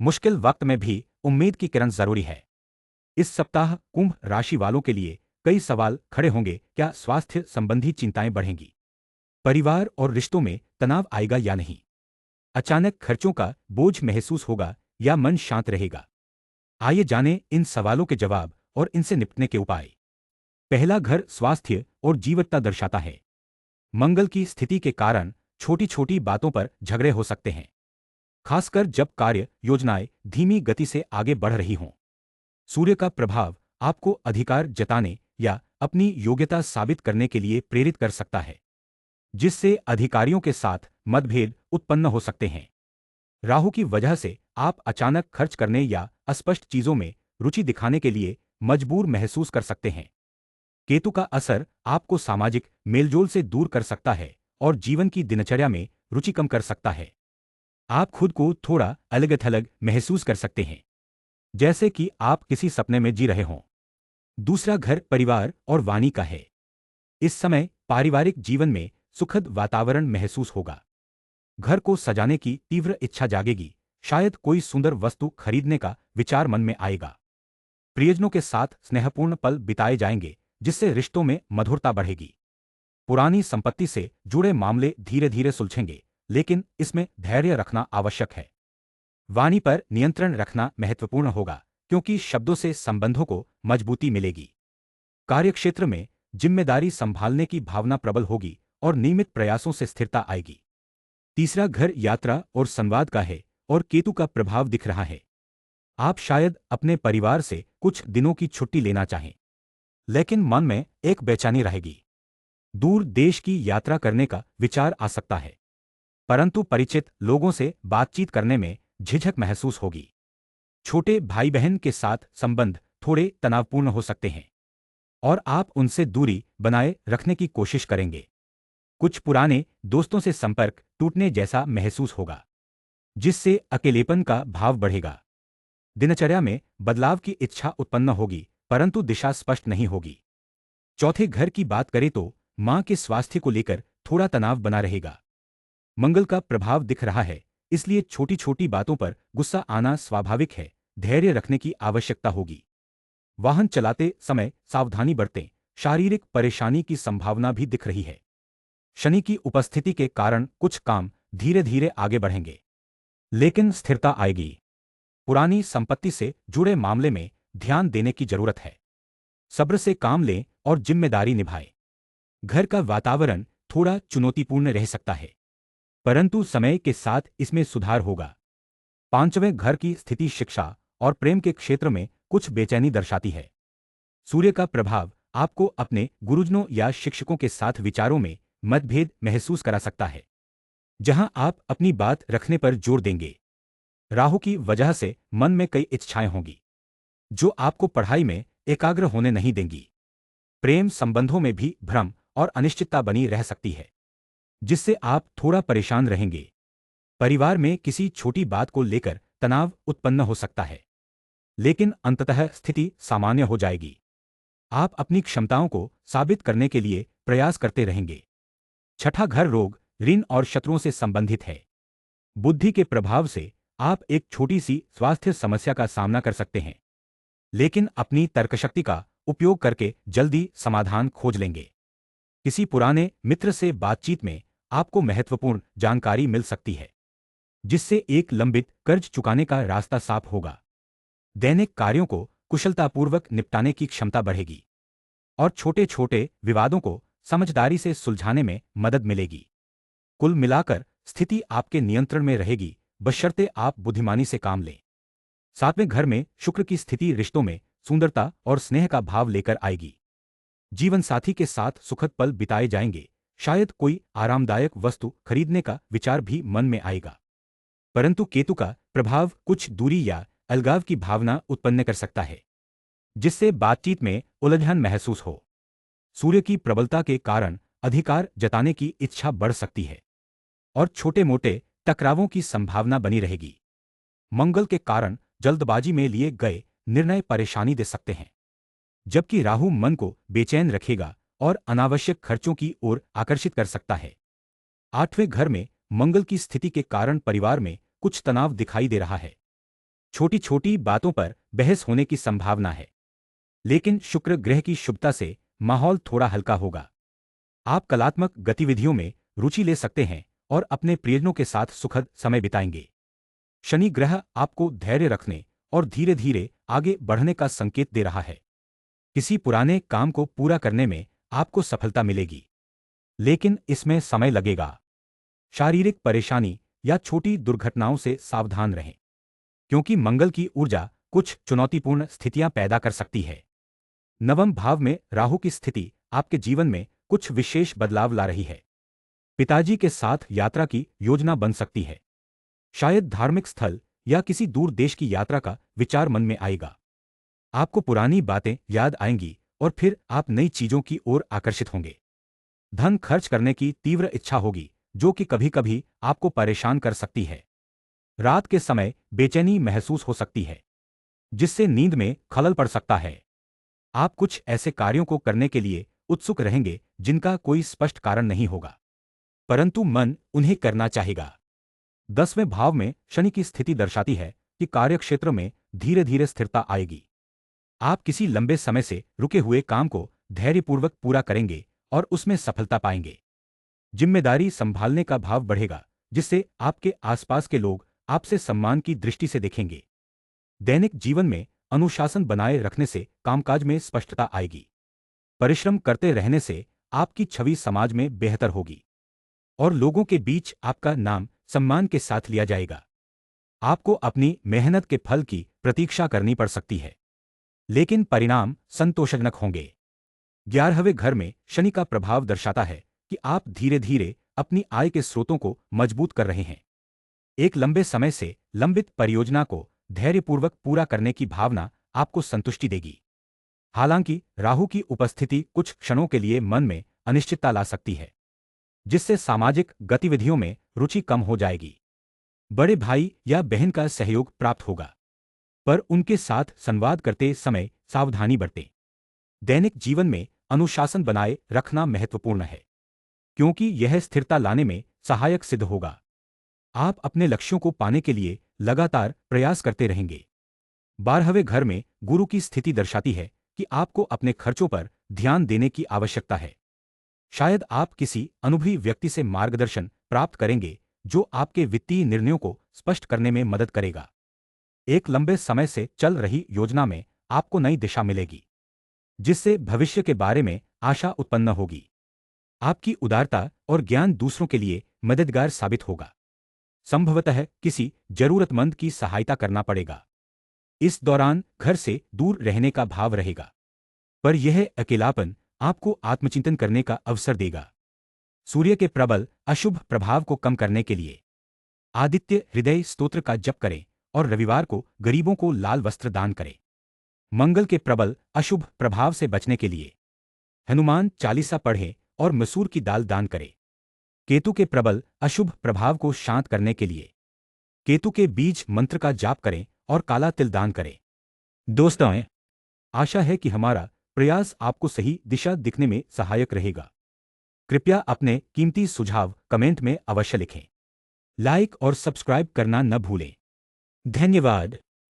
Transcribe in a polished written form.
मुश्किल वक्त में भी उम्मीद की किरण जरूरी है। इस सप्ताह कुंभ राशि वालों के लिए कई सवाल खड़े होंगे। क्या स्वास्थ्य संबंधी चिंताएं बढ़ेंगी? परिवार और रिश्तों में तनाव आएगा या नहीं? अचानक खर्चों का बोझ महसूस होगा या मन शांत रहेगा? आइए जानें इन सवालों के जवाब और इनसे निपटने के उपाय। पहला, घर स्वास्थ्य और जीवटता दर्शाता है। मंगल की स्थिति के कारण छोटी छोटी बातों पर झगड़े हो सकते हैं, खासकर जब कार्य योजनाएं धीमी गति से आगे बढ़ रही हों। सूर्य का प्रभाव आपको अधिकार जताने या अपनी योग्यता साबित करने के लिए प्रेरित कर सकता है, जिससे अधिकारियों के साथ मतभेद उत्पन्न हो सकते हैं। राहु की वजह से आप अचानक खर्च करने या अस्पष्ट चीजों में रुचि दिखाने के लिए मजबूर महसूस कर सकते हैं। केतु का असर आपको सामाजिक मेलजोल से दूर कर सकता है और जीवन की दिनचर्या में रुचि कम कर सकता है। आप खुद को थोड़ा अलग थलग महसूस कर सकते हैं, जैसे कि आप किसी सपने में जी रहे हों। दूसरा, घर परिवार और वाणी का है। इस समय पारिवारिक जीवन में सुखद वातावरण महसूस होगा। घर को सजाने की तीव्र इच्छा जागेगी, शायद कोई सुंदर वस्तु खरीदने का विचार मन में आएगा। प्रियजनों के साथ स्नेहपूर्ण पल बिताए जाएंगे, जिससे रिश्तों में मधुरता बढ़ेगी। पुरानी संपत्ति से जुड़े मामले धीरे धीरे सुलझेंगे, लेकिन इसमें धैर्य रखना आवश्यक है। वाणी पर नियंत्रण रखना महत्वपूर्ण होगा, क्योंकि शब्दों से संबंधों को मजबूती मिलेगी। कार्यक्षेत्र में जिम्मेदारी संभालने की भावना प्रबल होगी और नियमित प्रयासों से स्थिरता आएगी। तीसरा, घर यात्रा और संवाद का है और केतु का प्रभाव दिख रहा है। आप शायद अपने परिवार से कुछ दिनों की छुट्टी लेना चाहें, लेकिन मन में एक बेचैनी रहेगी। दूर देश की यात्रा करने का विचार आ सकता है, परंतु परिचित लोगों से बातचीत करने में झिझक महसूस होगी। छोटे भाई बहन के साथ संबंध थोड़े तनावपूर्ण हो सकते हैं और आप उनसे दूरी बनाए रखने की कोशिश करेंगे। कुछ पुराने दोस्तों से संपर्क टूटने जैसा महसूस होगा, जिससे अकेलेपन का भाव बढ़ेगा। दिनचर्या में बदलाव की इच्छा उत्पन्न होगी, परंतु दिशा स्पष्ट नहीं होगी। चौथे, घर की बात करें तो मां के स्वास्थ्य को लेकर थोड़ा तनाव बना रहेगा। मंगल का प्रभाव दिख रहा है, इसलिए छोटी छोटी बातों पर गुस्सा आना स्वाभाविक है। धैर्य रखने की आवश्यकता होगी। वाहन चलाते समय सावधानी बरतें, शारीरिक परेशानी की संभावना भी दिख रही है। शनि की उपस्थिति के कारण कुछ काम धीरे धीरे आगे बढ़ेंगे, लेकिन स्थिरता आएगी। पुरानी संपत्ति से जुड़े मामले में ध्यान देने की जरूरत है। सब्र से काम लें और जिम्मेदारी निभाएं। घर का वातावरण थोड़ा चुनौतीपूर्ण रह सकता है, परंतु समय के साथ इसमें सुधार होगा। पांचवें, घर की स्थिति शिक्षा और प्रेम के क्षेत्र में कुछ बेचैनी दर्शाती है। सूर्य का प्रभाव आपको अपने गुरुजनों या शिक्षकों के साथ विचारों में मतभेद महसूस करा सकता है, जहां आप अपनी बात रखने पर जोर देंगे। राहु की वजह से मन में कई इच्छाएं होंगी, जो आपको पढ़ाई में एकाग्र होने नहीं देंगी। प्रेम संबंधों में भी भ्रम और अनिश्चितता बनी रह सकती है, जिससे आप थोड़ा परेशान रहेंगे। परिवार में किसी छोटी बात को लेकर तनाव उत्पन्न हो सकता है, लेकिन अंततः स्थिति सामान्य हो जाएगी। आप अपनी क्षमताओं को साबित करने के लिए प्रयास करते रहेंगे। छठा, घर रोग, ऋण और शत्रुओं से संबंधित है। बुद्धि के प्रभाव से आप एक छोटी सी स्वास्थ्य समस्या का सामना कर सकते हैं, लेकिन अपनी तर्कशक्ति का उपयोग करके जल्दी समाधान खोज लेंगे। किसी पुराने मित्र से बातचीत में आपको महत्वपूर्ण जानकारी मिल सकती है, जिससे एक लंबित कर्ज चुकाने का रास्ता साफ होगा। दैनिक कार्यों को कुशलतापूर्वक निपटाने की क्षमता बढ़ेगी और छोटे छोटे विवादों को समझदारी से सुलझाने में मदद मिलेगी। कुल मिलाकर स्थिति आपके नियंत्रण में रहेगी, बशर्ते आप बुद्धिमानी से काम लें। सातवें, घर में शुक्र की स्थिति रिश्तों में सुंदरता और स्नेह का भाव लेकर आएगी। जीवन साथी के साथ सुखद पल बिताए जाएंगे, शायद कोई आरामदायक वस्तु खरीदने का विचार भी मन में आएगा। परंतु केतु का प्रभाव कुछ दूरी या अलगाव की भावना उत्पन्न कर सकता है, जिससे बातचीत में उलझन महसूस हो। सूर्य की प्रबलता के कारण अधिकार जताने की इच्छा बढ़ सकती है और छोटे मोटे टकरावों की संभावना बनी रहेगी। मंगल के कारण जल्दबाजी में लिए गए निर्णय परेशानी दे सकते हैं, जबकि राहु मन को बेचैन रखेगा और अनावश्यक खर्चों की ओर आकर्षित कर सकता है। आठवें, घर में मंगल की स्थिति के कारण परिवार में कुछ तनाव दिखाई दे रहा है। छोटी छोटी बातों पर बहस होने की संभावना है। लेकिन शुक्र ग्रह की शुभता से माहौल थोड़ा हल्का होगा। आप कलात्मक गतिविधियों में रुचि ले सकते हैं और अपने प्रियजनों के साथ सुखद समय बिताएंगे। शनि ग्रह आपको धैर्य रखने और धीरे धीरे आगे बढ़ने का संकेत दे रहा है। किसी पुराने काम को पूरा करने में आपको सफलता मिलेगी, लेकिन इसमें समय लगेगा। शारीरिक परेशानी या छोटी दुर्घटनाओं से सावधान रहें, क्योंकि मंगल की ऊर्जा कुछ चुनौतीपूर्ण स्थितियां पैदा कर सकती है। नवम भाव में राहु की स्थिति आपके जीवन में कुछ विशेष बदलाव ला रही है। पिताजी के साथ यात्रा की योजना बन सकती है। शायद धार्मिक स्थल या किसी दूर देश की यात्रा का विचार मन में आएगा। आपको पुरानी बातें याद आएंगी और फिर आप नई चीजों की ओर आकर्षित होंगे। धन खर्च करने की तीव्र इच्छा होगी, जो कि कभी कभी आपको परेशान कर सकती है। रात के समय बेचैनी महसूस हो सकती है, जिससे नींद में खलल पड़ सकता है। आप कुछ ऐसे कार्यों को करने के लिए उत्सुक रहेंगे जिनका कोई स्पष्ट कारण नहीं होगा, परंतु मन उन्हें करना चाहेगा। 10वें भाव में शनि की स्थिति दर्शाती है कि कार्यक्षेत्र में धीरे धीरे स्थिरता आएगी। आप किसी लंबे समय से रुके हुए काम को धैर्यपूर्वक पूरा करेंगे और उसमें सफलता पाएंगे। जिम्मेदारी संभालने का भाव बढ़ेगा, जिससे आपके आसपास के लोग आपसे सम्मान की दृष्टि से देखेंगे। दैनिक जीवन में अनुशासन बनाए रखने से कामकाज में स्पष्टता आएगी। परिश्रम करते रहने से आपकी छवि समाज में बेहतर होगी और लोगों के बीच आपका नाम सम्मान के साथ लिया जाएगा। आपको अपनी मेहनत के फल की प्रतीक्षा करनी पड़ सकती है, लेकिन परिणाम संतोषजनक होंगे। 11वें घर में शनि का प्रभाव दर्शाता है कि आप धीरे धीरे अपनी आय के स्रोतों को मजबूत कर रहे हैं। एक लंबे समय से लंबित परियोजना को धैर्यपूर्वक पूरा करने की भावना आपको संतुष्टि देगी। हालांकि राहु की उपस्थिति कुछ क्षणों के लिए मन में अनिश्चितता ला सकती है, जिससे सामाजिक गतिविधियों में रुचि कम हो जाएगी। बड़े भाई या बहन का सहयोग प्राप्त होगा, पर उनके साथ संवाद करते समय सावधानी बरतें। दैनिक जीवन में अनुशासन बनाए रखना महत्वपूर्ण है, क्योंकि यह स्थिरता लाने में सहायक सिद्ध होगा। आप अपने लक्ष्यों को पाने के लिए लगातार प्रयास करते रहेंगे। 12वें घर में गुरु की स्थिति दर्शाती है कि आपको अपने खर्चों पर ध्यान देने की आवश्यकता है। शायद आप किसी अनुभवी व्यक्ति से मार्गदर्शन प्राप्त करेंगे, जो आपके वित्तीय निर्णयों को स्पष्ट करने में मदद करेगा। एक लंबे समय से चल रही योजना में आपको नई दिशा मिलेगी, जिससे भविष्य के बारे में आशा उत्पन्न होगी। आपकी उदारता और ज्ञान दूसरों के लिए मददगार साबित होगा। संभवतः किसी जरूरतमंद की सहायता करना पड़ेगा। इस दौरान घर से दूर रहने का भाव रहेगा, पर यह अकेलापन आपको आत्मचिंतन करने का अवसर देगा। सूर्य के प्रबल अशुभ प्रभाव को कम करने के लिए आदित्य हृदय स्तोत्र का जप करें और रविवार को गरीबों को लाल वस्त्र दान करें। मंगल के प्रबल अशुभ प्रभाव से बचने के लिए हनुमान चालीसा पढ़ें और मसूर की दाल दान करें। केतु के प्रबल अशुभ प्रभाव को शांत करने के लिए केतु के बीज मंत्र का जाप करें और काला तिल दान करें। दोस्तों, आशा है कि हमारा प्रयास आपको सही दिशा दिखने में सहायक रहेगा। कृपया अपने कीमती सुझाव कमेंट में अवश्य लिखें। लाइक और सब्सक्राइब करना न भूलें। धन्यवाद।